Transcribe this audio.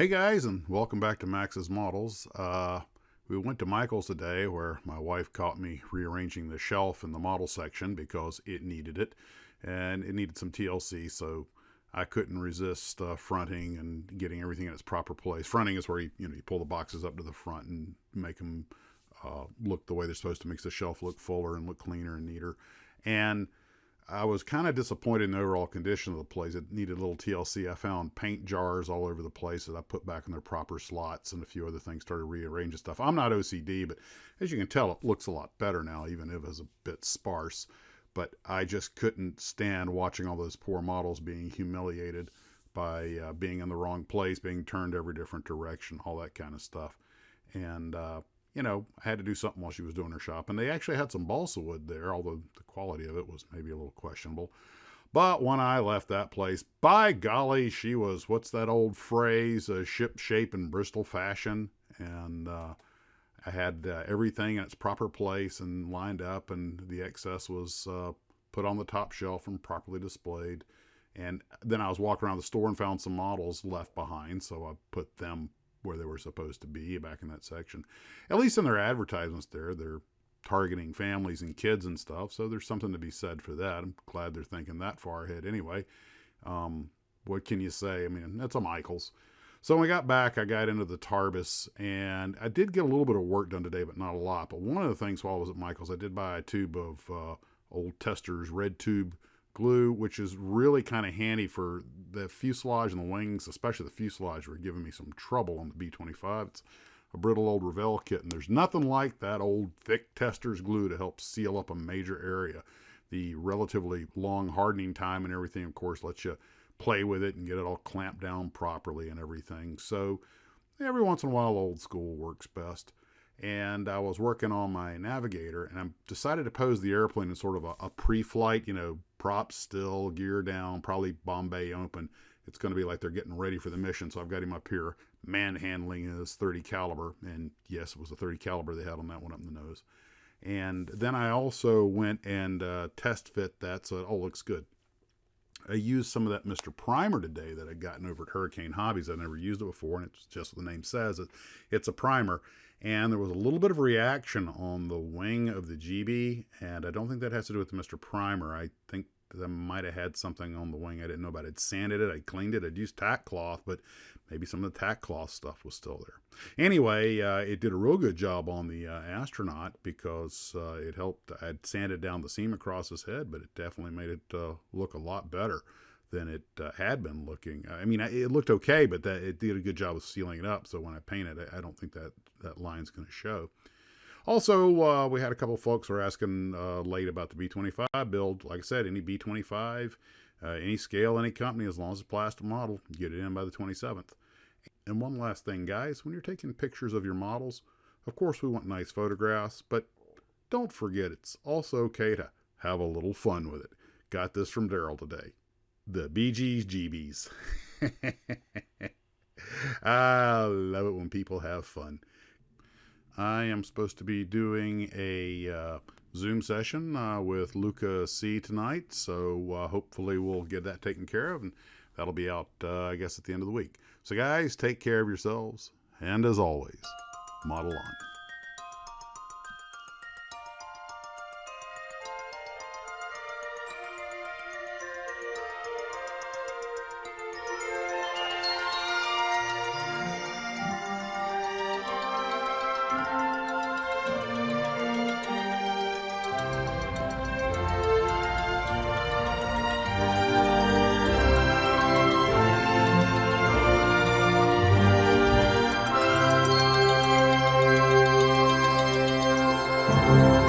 Hey guys, and welcome back to Max's Models. We went to Michael's today where my wife caught me rearranging the shelf in the model section because it needed it, and it needed some TLC, so I couldn't resist fronting and getting everything in its proper place. Fronting is where you pull the boxes up to the front and make them look the way they're supposed to, makes the shelf look fuller and look cleaner and neater. And I was kind of disappointed in the overall condition of the place. It needed a little TLC. I found paint jars all over the place that I put back in their proper slots, and a few other things, started rearranging stuff. I'm not OCD, but as you can tell, it looks a lot better now, even if it's a bit sparse. But I just couldn't stand watching all those poor models being humiliated by being in the wrong place, being turned every different direction, all that kind of stuff. And I had to do something while she was doing her shop. And they actually had some balsa wood there, although the quality of it was maybe a little questionable. But when I left that place, by golly, she was, what's that old phrase, ship shape in Bristol fashion. And I had everything in its proper place and lined up, and the excess was put on the top shelf and properly displayed. And then I was walking around the store and found some models left behind, so I put them where they were supposed to be, back in that section. At least in their advertisements there, they're targeting families and kids and stuff, so there's something to be said for that. I'm glad they're thinking that far ahead anyway. What can you say? I mean, that's a Michaels. So when we got back, I got into the Tarbis, and I did get a little bit of work done today, but not a lot. But one of the things while I was at Michaels, I did buy a tube of old Testors red tube glue, which is really kind of handy for the fuselage and the wings, especially the fuselage were giving me some trouble on the B-25. It's a brittle old Revell kit, and there's nothing like that old thick Testors glue to help seal up a major area. The relatively long hardening time and everything, of course, lets you play with it and get it all clamped down properly and everything. So every once in a while, old school works best. And I was working on my Navigator, and I decided to pose the airplane in sort of a pre-flight, props still, gear down, probably Bombay open. It's going to be like they're getting ready for the mission. So I've got him up here manhandling his 30 caliber. And yes, it was a 30 caliber they had on that one up in the nose. And then I also went and test fit that, so it all looks good. I used some of that Mr. Primer today that I'd gotten over at Hurricane Hobbies. I've never used it before, and it's just what the name says. It's a primer. And there was a little bit of reaction on the wing of the GB, and I don't think that has to do with the Mr. Primer. I think that I might have had something on the wing I didn't know about. I'd sanded it, I'd cleaned it, I'd used tack cloth, but maybe some of the tack cloth stuff was still there. Anyway, it did a real good job on the astronaut because it helped. I'd sanded down the seam across his head, but it definitely made it look a lot better than it had been looking. I mean, it looked okay, but it did a good job of sealing it up. So when I paint it, I don't think that line's going to show. Also, we had a couple of folks who were asking late about the B-25 build. Like I said, any B-25, any scale, any company, as long as it's a plastic model, get it in by the 27th. And one last thing, guys, when you're taking pictures of your models, of course we want nice photographs, but don't forget it's also okay to have a little fun with it. Got this from Daryl today. The BG's GBs. I love it when people have fun. I am supposed to be doing a Zoom session with Luca C tonight, so hopefully we'll get that taken care of, and that'll be out, I guess, at the end of the week. So guys, take care of yourselves, and as always, model on. Thank you.